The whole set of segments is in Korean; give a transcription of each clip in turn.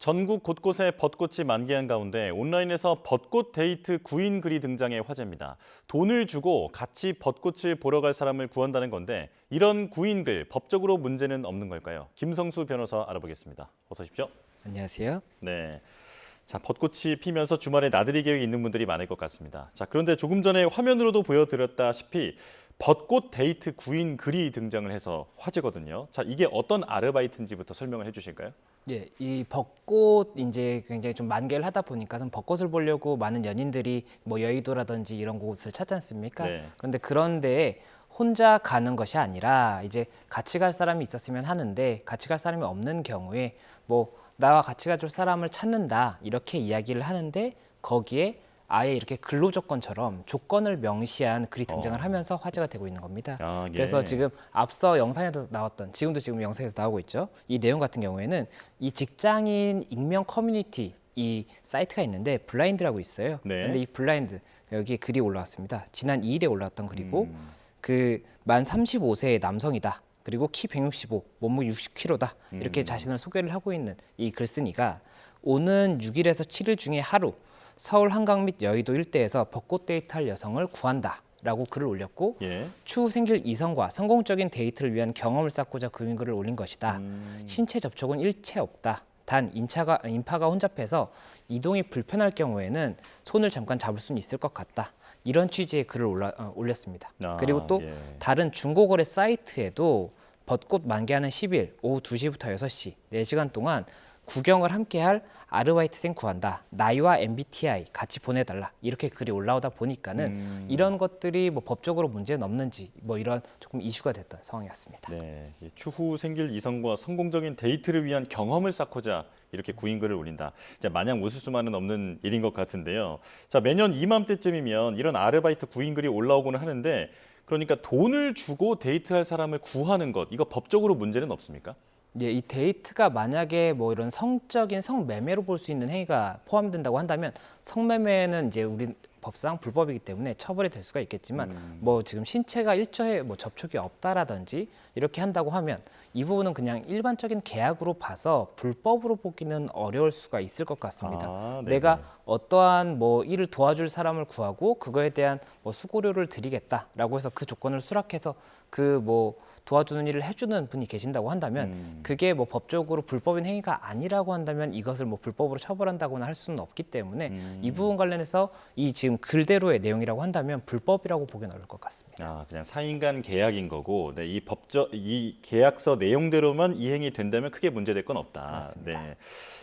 전국 곳곳에 벚꽃이 만개한 가운데 온라인에서 벚꽃 데이트 구인 글이 등장해 화제입니다. 돈을 주고 같이 벚꽃을 보러 갈 사람을 구한다는 건데 이런 구인 글 법적으로 문제는 없는 걸까요? 김성수 변호사 알아보겠습니다. 어서 오십시오. 안녕하세요. 네. 자, 벚꽃이 피면서 주말에 나들이 계획이 있는 분들이 많을 것 같습니다. 자, 그런데 조금 전에 화면으로도 보여드렸다시피 벚꽃 데이트 구인 글이 등장을 해서 화제거든요. 자, 이게 어떤 아르바이트인지부터 설명을 해주실까요? 예, 이 벚꽃 이제 굉장히 좀 만개를 하다 보니까 벚꽃을 보려고 많은 연인들이 뭐 여의도라든지 이런 곳을 찾지 않습니까? 네. 그런데 혼자 가는 것이 아니라 이제 같이 갈 사람이 있었으면 하는데 같이 갈 사람이 없는 경우에 뭐 나와 같이 가줄 사람을 찾는다 이렇게 이야기를 하는데 거기에 아예 이렇게 근로 조건처럼 조건을 명시한 글이 등장을 하면서 화제가 되고 있는 겁니다. 아, 예. 그래서 지금 앞서 영상에도 나왔던 지금 영상에서 나오고 있죠. 이 내용 같은 경우에는 이 직장인 익명 커뮤니티 이 사이트가 있는데 블라인드라고 있어요. 네. 그런데 이 블라인드 여기에 글이 올라왔습니다. 지난 2일에 올라왔던 글이고 그 만 35세의 남성이다. 그리고 키 165, 몸무 60kg다. 이렇게 자신을 소개를 하고 있는 이 글쓴이가 오는 6일에서 7일 중에 하루 서울 한강 및 여의도 일대에서 벚꽃 데이트할 여성을 구한다라고 글을 올렸고 예. 추후 생길 이성과 성공적인 데이트를 위한 경험을 쌓고자 그 글을 올린 것이다. 신체 접촉은 일체 없다. 단 인파가 혼잡해서 이동이 불편할 경우에는 손을 잠깐 잡을 수는 있을 것 같다. 이런 취지의 글을 올렸습니다. 아, 그리고 또 예. 다른 중고거래 사이트에도 벚꽃 만개하는 10일 오후 2시부터 6시 4시간 동안 구경을 함께할 아르바이트생 구한다. 나이와 MBTI 같이 보내달라. 이렇게 글이 올라오다 보니까는 이런 것들이 뭐 법적으로 문제는 없는지 뭐 이런 조금 이슈가 됐던 상황이었습니다. 네, 추후 생길 이성과 성공적인 데이트를 위한 경험을 쌓고자 이렇게 구인글을 올린다. 이제 마냥 웃을 수만은 없는 일인 것 같은데요. 자, 매년 이맘때쯤이면 이런 아르바이트 구인글이 올라오고는 하는데 그러니까 돈을 주고 데이트할 사람을 구하는 것, 이거 법적으로 문제는 없습니까? 예, 이 데이트가 만약에 뭐 이런 성적인 성매매로 볼 수 있는 행위가 포함된다고 한다면 성매매는 이제 우리 법상 불법이기 때문에 처벌이 될 수가 있겠지만 뭐 지금 신체가 일처에 뭐 접촉이 없다라든지 이렇게 한다고 하면 이 부분은 그냥 일반적인 계약으로 봐서 불법으로 보기는 어려울 수가 있을 것 같습니다. 아, 네네. 내가 어떠한 뭐 일을 도와줄 사람을 구하고 그거에 대한 뭐 수고료를 드리겠다라고 해서 그 조건을 수락해서 그 뭐 도와주는 일을 해주는 분이 계신다고 한다면 그게 뭐 법적으로 불법인 행위가 아니라고 한다면 이것을 뭐 불법으로 처벌한다거나 할 수는 없기 때문에 이 부분 관련해서 이 지금 글대로의 내용이라고 한다면 불법이라고 보기는 어려울 것 같습니다. 아, 그냥 사인 간 계약인 거고, 네, 이 계약서 내용대로만 이행이 된다면 크게 문제될 건 없다. 맞습니다. 네.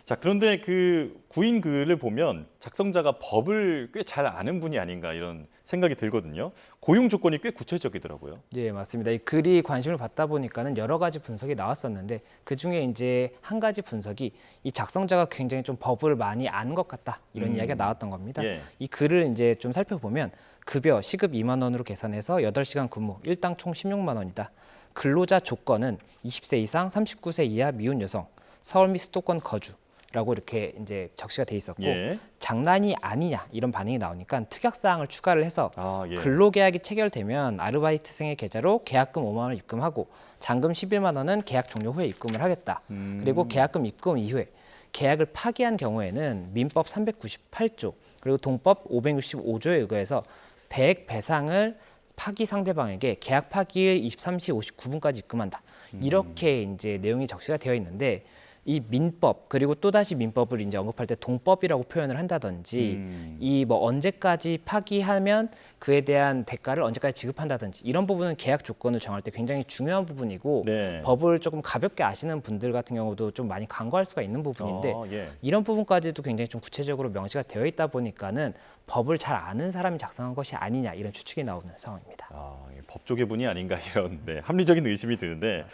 자, 그런데 그 구인 글을 보면 작성자가 법을 꽤 잘 아는 분이 아닌가 이런 생각이 들거든요. 고용 조건이 꽤 구체적이더라고요. 예, 맞습니다. 이 글이 관심을 받다 보니까는 여러 가지 분석이 나왔었는데 그 중에 이제 한 가지 분석이 이 작성자가 굉장히 좀 법을 많이 아는 것 같다 이런 이야기가 나왔던 겁니다. 예. 이 글을 이제 좀 살펴보면 급여 시급 2만 원으로 계산해서 8시간 근무 일당 총 16만 원이다. 근로자 조건은 20세 이상 39세 이하 미혼 여성 서울 및 수도권 거주. 라고 이렇게 이제 적시가 돼 있었고 예. 장난이 아니냐 이런 반응이 나오니까 특약 사항을 추가를 해서 아, 예. 근로계약이 체결되면 아르바이트생의 계좌로 계약금 5만 원을 입금하고 잔금 11만 원은 계약 종료 후에 입금을 하겠다. 그리고 계약금 입금 이후에 계약을 파기한 경우에는 민법 398조 그리고 동법 565조에 의거해서 배액 배상을 파기 상대방에게 계약 파기의 23시 59분까지 입금한다. 이렇게 이제 내용이 적시가 되어 있는데 이 민법 그리고 또다시 민법을 이제 언급할 때 동법이라고 표현을 한다든지 이 뭐 언제까지 파기하면 그에 대한 대가를 언제까지 지급한다든지 이런 부분은 계약 조건을 정할 때 굉장히 중요한 부분이고 네. 법을 조금 가볍게 아시는 분들 같은 경우도 좀 많이 간과할 수가 있는 부분인데 예. 이런 부분까지도 굉장히 좀 구체적으로 명시가 되어 있다 보니까는 법을 잘 아는 사람이 작성한 것이 아니냐 이런 추측이 나오는 상황입니다. 아, 법조계 분이 아닌가 이런 합리적인 의심이 드는데,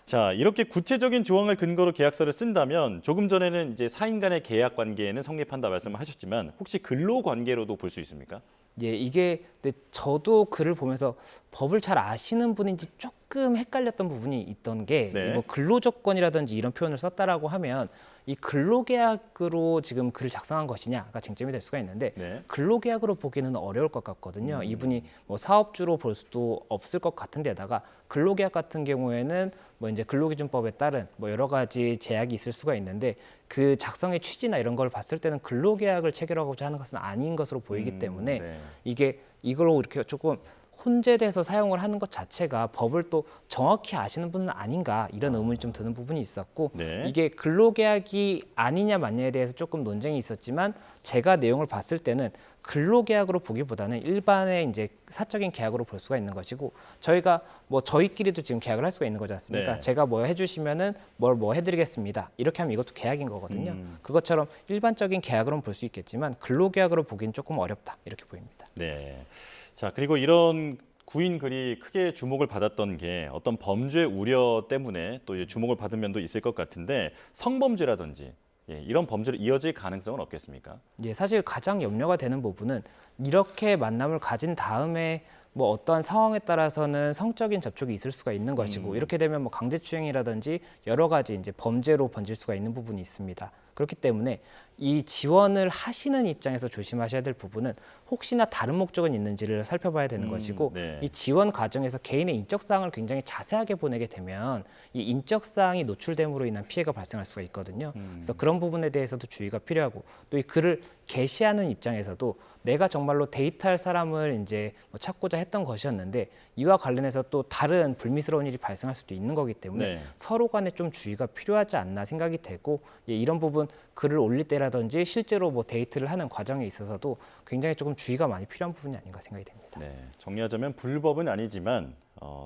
자, 이렇게 구체적인 조항을 근거로 계약서를 쓴다면 조금 전에는 이제 사인 간의 계약 관계에는 성립한다 말씀을 하셨지만 혹시 근로 관계로도 볼 수 있습니까? 예, 이게 근데 저도 글을 보면서 법을 잘 아시는 분인지 조금 조금 헷갈렸던 부분이 있던 게 네. 뭐 근로조건이라든지 이런 표현을 썼다라고 하면 이 근로계약으로 지금 글을 작성한 것이냐가 쟁점이 될 수가 있는데 네. 근로계약으로 보기는 어려울 것 같거든요. 이분이 뭐 사업주로 볼 수도 없을 것 같은데다가 근로계약 같은 경우에는 뭐 이제 근로기준법에 따른 뭐 여러 가지 제약이 있을 수가 있는데 그 작성의 취지나 이런 걸 봤을 때는 근로계약을 체결하고자 하는 것은 아닌 것으로 보이기 때문에 네. 이걸로 이렇게 조금 혼재돼서 사용을 하는 것 자체가 법을 또 정확히 아시는 분은 아닌가 이런 의문이 좀 드는 부분이 있었고 네. 이게 근로계약이 아니냐 맞냐에 대해서 조금 논쟁이 있었지만 제가 내용을 봤을 때는 근로계약으로 보기보다는 일반의 이제 사적인 계약으로 볼 수가 있는 것이고 저희가 뭐 저희끼리도 지금 계약을 할 수가 있는 거지 않습니까? 네. 제가 뭐 해주시면은 뭘 뭐 해드리겠습니다. 이렇게 하면 이것도 계약인 거거든요. 그것처럼 일반적인 계약으로는 볼 수 있겠지만 근로계약으로 보기는 조금 어렵다 이렇게 보입니다. 네. 자, 그리고 이런 구인 글이 크게 주목을 받았던 게 어떤 범죄 우려 때문에 또 이제 주목을 받은 면도 있을 것 같은데 성범죄라든지 이런 범죄로 이어질 가능성은 없겠습니까? 예, 사실 가장 염려가 되는 부분은 이렇게 만남을 가진 다음에 뭐 어떠한 상황에 따라서는 성적인 접촉이 있을 수가 있는 것이고 이렇게 되면 뭐 강제추행이라든지 여러 가지 이제 범죄로 번질 수가 있는 부분이 있습니다. 그렇기 때문에 이 지원을 하시는 입장에서 조심하셔야 될 부분은 혹시나 다른 목적은 있는지를 살펴봐야 되는 것이고 네. 이 지원 과정에서 개인의 인적사항을 굉장히 자세하게 보내게 되면 이 인적사항이 노출됨으로 인한 피해가 발생할 수가 있거든요. 그래서 그런 부분에 대해서도 주의가 필요하고 또 이 글을 게시하는 입장에서도 내가 정말로 데이트할 사람을 이제 뭐 찾고자 했던 것이었는데 이와 관련해서 또 다른 불미스러운 일이 발생할 수도 있는 거기 때문에 네. 서로 간에 좀 주의가 필요하지 않나 생각이 되고 이런 부분 글을 올릴 때라든지 실제로 뭐 데이트를 하는 과정에 있어서도 굉장히 조금 주의가 많이 필요한 부분이 아닌가 생각이 됩니다. 네. 정리하자면 불법은 아니지만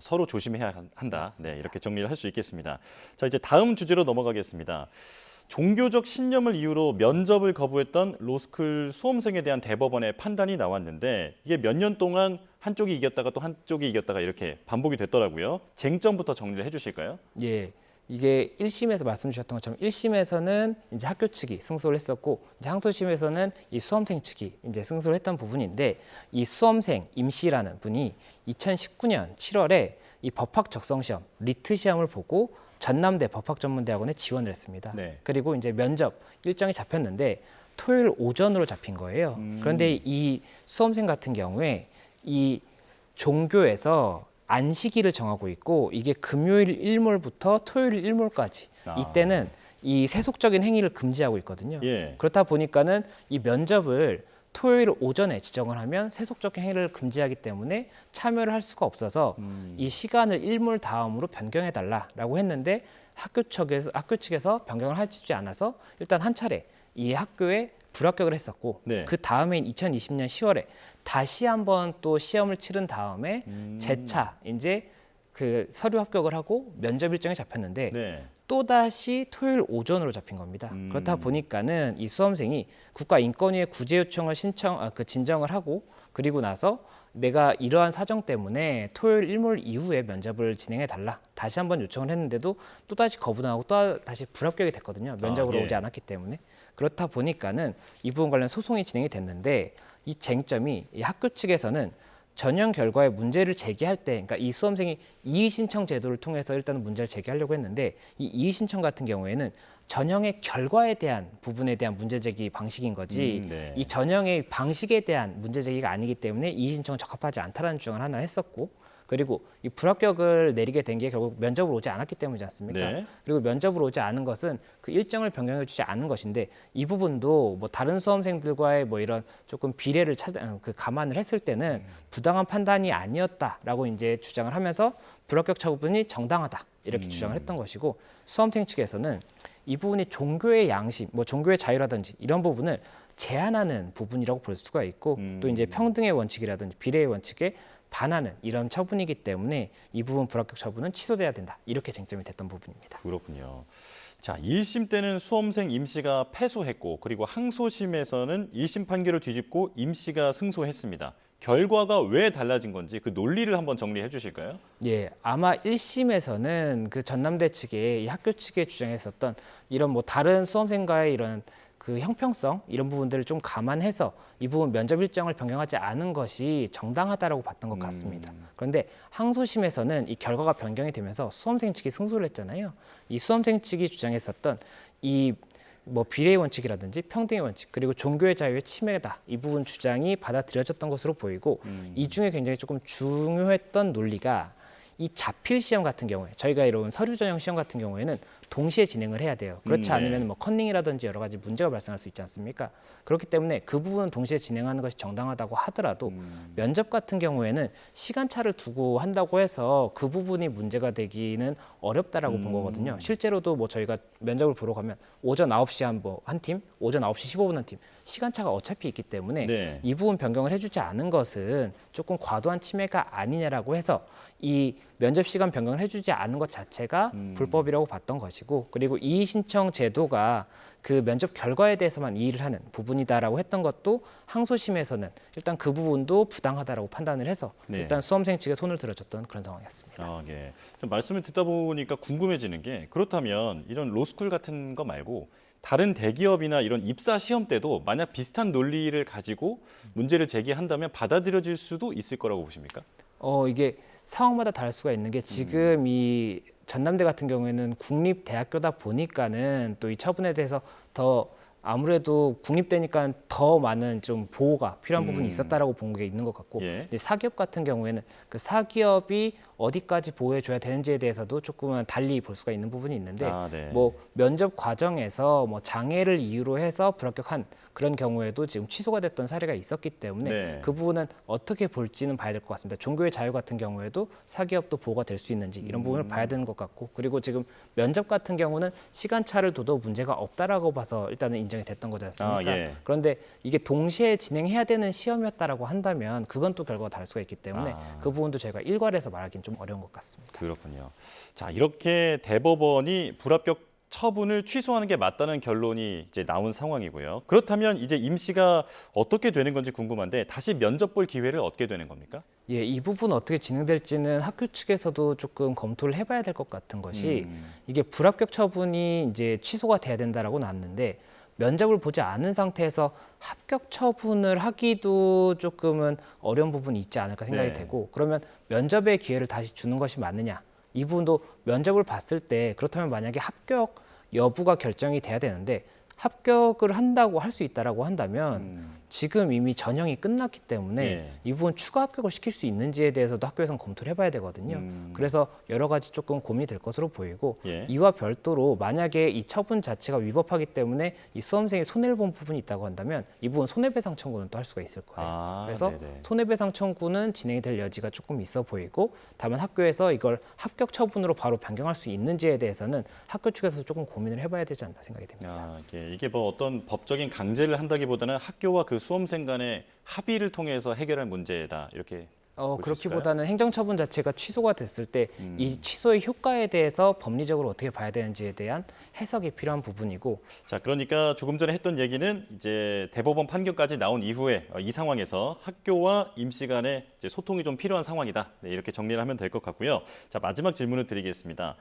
서로 조심해야 한다. 네, 이렇게 정리를 할 수 있겠습니다. 자, 이제 다음 주제로 넘어가겠습니다. 종교적 신념을 이유로 면접을 거부했던 로스쿨 수험생에 대한 대법원의 판단이 나왔는데 이게 몇 년 동안 한쪽이 이겼다가 또 한쪽이 이겼다가 이렇게 반복이 됐더라고요. 쟁점부터 정리를 해주실까요? 예. 이게 1심에서 말씀 주셨던 것처럼 1심에서는 이제 학교 측이 승소를 했었고 이제 항소심에서는 이 수험생 측이 이제 승소를 했던 부분인데 이 수험생 임 씨라는 분이 2019년 7월에 이 법학 적성 시험 리트 시험을 보고 전남대 법학전문대학원에 지원을 했습니다. 네. 그리고 이제 면접 일정이 잡혔는데 토요일 오전으로 잡힌 거예요. 그런데 이 수험생 같은 경우에 이 종교에서 안식일을 정하고 있고 이게 금요일 일몰부터 토요일 일몰까지 이때는 이 세속적인 행위를 금지하고 있거든요. 예. 그렇다 보니까는 이 면접을 토요일 오전에 지정을 하면 세속적 행위를 금지하기 때문에 참여를 할 수가 없어서 이 시간을 일몰 다음으로 변경해 달라라고 했는데 학교 측에서 변경을 해주지 않아서 일단 한 차례 이 학교에 불합격을 했었고 네. 그 다음에 2020년 10월에 다시 한번 또 시험을 치른 다음에 재차 이제 그 서류 합격을 하고 면접 일정이 잡혔는데 네. 또다시 토요일 오전으로 잡힌 겁니다. 그렇다 보니까는 이 수험생이 국가인권위에 구제 요청을 진정을 하고 그리고 나서 내가 이러한 사정 때문에 토요일 일몰 이후에 면접을 진행해 달라 다시 한번 요청을 했는데도 또다시 거부당하고 또 다시 불합격이 됐거든요. 면접으로 예. 오지 않았기 때문에. 그렇다 보니까는 이 부분 관련 소송이 진행이 됐는데 이 쟁점이 이 학교 측에서는 전형 결과에 문제를 제기할 때, 그러니까 이 수험생이 이의 신청 제도를 통해서 일단은 문제를 제기하려고 했는데 이 이의 신청 같은 경우에는 전형의 결과에 대한 부분에 대한 문제 제기 방식인 거지 네. 이 전형의 방식에 대한 문제 제기가 아니기 때문에 이의 신청은 적합하지 않다라는 주장을 하나 했었고 그리고 이 불합격을 내리게 된 게 결국 면접을 오지 않았기 때문이지 않습니까? 네. 그리고 면접을 오지 않은 것은 그 일정을 변경해 주지 않은 것인데 이 부분도 뭐 다른 수험생들과의 뭐 이런 조금 비례를 감안을 했을 때는 부당한 판단이 아니었다라고 이제 주장을 하면서 불합격 처분이 정당하다 이렇게 주장을 했던 것이고 수험생 측에서는 이 부분이 종교의 양심, 뭐 종교의 자유라든지 이런 부분을 제한하는 부분이라고 볼 수가 있고 또 이제 평등의 원칙이라든지 비례의 원칙에 반하는 이런 처분이기 때문에 이 부분 불합격 처분은 취소돼야 된다. 이렇게 쟁점이 됐던 부분입니다. 그렇군요. 자, 1심 때는 수험생 임 씨가 패소했고 그리고 항소심에서는 1심 판결을 뒤집고 임 씨가 승소했습니다. 결과가 왜 달라진 건지 그 논리를 한번 정리해 주실까요? 예, 아마 1심에서는 그 전남대 측의 이 학교 측에 주장했었던 이런 뭐 다른 수험생과의 이런 그 형평성 이런 부분들을 좀 감안해서 이 부분 면접 일정을 변경하지 않은 것이 정당하다라고 봤던 것 같습니다. 그런데 항소심에서는 이 결과가 변경이 되면서 수험생 측이 승소를 했잖아요. 이 수험생 측이 주장했었던 이 뭐 비례의 원칙이라든지 평등의 원칙 그리고 종교의 자유의 침해다 이 부분 주장이 받아들여졌던 것으로 보이고 이 중에 굉장히 조금 중요했던 논리가 이 자필 시험 같은 경우에 저희가 이런 서류 전형 시험 같은 경우에는 동시에 진행을 해야 돼요. 그렇지 네. 않으면 뭐 컨닝이라든지 여러 가지 문제가 발생할 수 있지 않습니까? 그렇기 때문에 그 부분은 동시에 진행하는 것이 정당하다고 하더라도 면접 같은 경우에는 시간차를 두고 한다고 해서 그 부분이 문제가 되기는 어렵다라고 본 거거든요. 실제로도 뭐 저희가 면접을 보러 가면 오전 9시 한 팀, 오전 9시 15분 한 팀 시간차가 어차피 있기 때문에 네. 이 부분 변경을 해주지 않은 것은 조금 과도한 침해가 아니냐라고 해서 이 면접 시간 변경을 해주지 않은 것 자체가 불법이라고 봤던 것이고 그리고 이의 신청 제도가 그 면접 결과에 대해서만 이의를 하는 부분이다라고 했던 것도 항소심에서는 일단 그 부분도 부당하다라고 판단을 해서 네. 일단 수험생 측에 손을 들어줬던 그런 상황이었습니다. 아, 예. 좀 말씀을 듣다 보니까 궁금해지는 게 그렇다면 이런 로스쿨 같은 거 말고 다른 대기업이나 이런 입사 시험 때도 만약 비슷한 논리를 가지고 문제를 제기한다면 받아들여질 수도 있을 거라고 보십니까? 이게 상황마다 다를 수가 있는 게 지금 이 전남대 같은 경우에는 국립대학교다 보니까는 또 이 처분에 대해서 더 아무래도 국립대니까 더 많은 좀 보호가 필요한 부분이 있었다라고 본 게 있는 것 같고 예. 이제 사기업 같은 경우에는 그 사기업이 어디까지 보호해줘야 되는지에 대해서도 조금은 달리 볼 수가 있는 부분이 있는데 아, 네. 뭐 면접 과정에서 뭐 장애를 이유로 해서 불합격한 그런 경우에도 지금 취소가 됐던 사례가 있었기 때문에 네. 그 부분은 어떻게 볼지는 봐야 될 것 같습니다. 종교의 자유 같은 경우에도 사기업도 보호가 될 수 있는지 이런 부분을 봐야 되는 것 같고 그리고 지금 면접 같은 경우는 시간차를 둬도 문제가 없다라고 봐서 일단은 인정이 됐던 거지 않습니까? 아, 예. 그런데 이게 동시에 진행해야 되는 시험이었다라고 한다면 그건 또 결과가 다를 수가 있기 때문에 그 부분도 저희가 일괄해서 말하기는 좀 어려운 것 같습니다. 그렇군요. 자, 이렇게 대법원이 불합격 처분을 취소하는 게 맞다는 결론이 이제 나온 상황이고요. 그렇다면 이제 임 씨가 어떻게 되는 건지 궁금한데 다시 면접 볼 기회를 얻게 되는 겁니까? 예, 이 부분 어떻게 진행될지는 학교 측에서도 조금 검토를 해봐야 될 것 같은 것이 이게 불합격 처분이 이제 취소가 돼야 된다라고 나왔는데 면접을 보지 않은 상태에서 합격 처분을 하기도 조금은 어려운 부분이 있지 않을까 생각이 네. 되고 그러면 면접의 기회를 다시 주는 것이 맞느냐 이 부분도 면접을 봤을 때 그렇다면 만약에 합격 여부가 결정이 돼야 되는데 합격을 한다고 할 수 있다라고 한다면 지금 이미 전형이 끝났기 때문에 예. 이 부분 추가 합격을 시킬 수 있는지에 대해서도 학교에서는 검토를 해봐야 되거든요. 그래서 여러 가지 조금 고민이 될 것으로 보이고 예. 이와 별도로 만약에 이 처분 자체가 위법하기 때문에 이 수험생이 손해를 본 부분이 있다고 한다면 이 부분 손해배상 청구는 또 할 수가 있을 거예요. 아, 그래서 네네. 손해배상 청구는 진행이 될 여지가 조금 있어 보이고 다만 학교에서 이걸 합격 처분으로 바로 변경할 수 있는지에 대해서는 학교 측에서 조금 고민을 해봐야 되지 않나 생각이 됩니다. 아, 이게 뭐 어떤 법적인 강제를 한다기보다는 학교와 그 수험생 간의 합의를 통해서 해결할 문제다 이렇게 볼 수 있을까요? 그렇기보다는 행정처분 자체가 취소가 됐을 때 이 취소의 효과에 대해서 법리적으로 어떻게 봐야 되는지에 대한 해석이 필요한 부분이고 자, 그러니까 조금 전에 했던 얘기는 이제 대법원 판결까지 나온 이후에 이 상황에서 학교와 임 씨 간의 이제 소통이 좀 필요한 상황이다. 네, 이렇게 정리를 하면 될 것 같고요. 자, 마지막 질문을 드리겠습니다.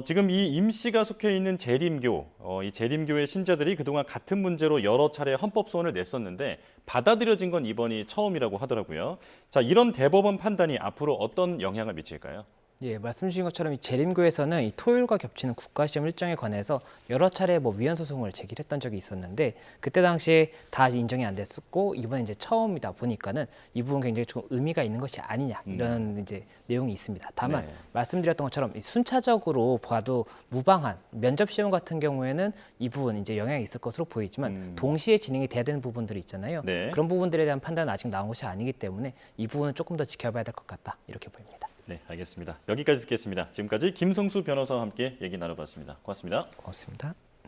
지금 이 임 씨가 속해 있는 재림교, 이 재림교의 신자들이 그동안 같은 문제로 여러 차례 헌법 소원을 냈었는데 받아들여진 건 이번이 처음이라고 하더라고요. 자, 이런 대법원 판단이 앞으로 어떤 영향을 미칠까요? 예, 말씀 주신 것처럼 이 재림교에서는 이 토요일과 겹치는 국가시험 일정에 관해서 여러 차례 뭐 위헌 소송을 제기했던 적이 있었는데 그때 당시에 다 인정이 안 됐었고 이번에 이제 처음이다 보니까는 이 부분 굉장히 좀 의미가 있는 것이 아니냐 이런 이제 내용이 있습니다. 다만 네. 말씀드렸던 것처럼 이 순차적으로 봐도 무방한 면접 시험 같은 경우에는 이 부분 이제 영향이 있을 것으로 보이지만 동시에 진행이 돼야 되는 부분들이 있잖아요. 네. 그런 부분들에 대한 판단은 아직 나온 것이 아니기 때문에 이 부분은 조금 더 지켜봐야 될 것 같다 이렇게 보입니다. 네, 알겠습니다. 여기까지 듣겠습니다. 지금까지 김성수 변호사와 함께 얘기 나눠봤습니다. 고맙습니다. 고맙습니다.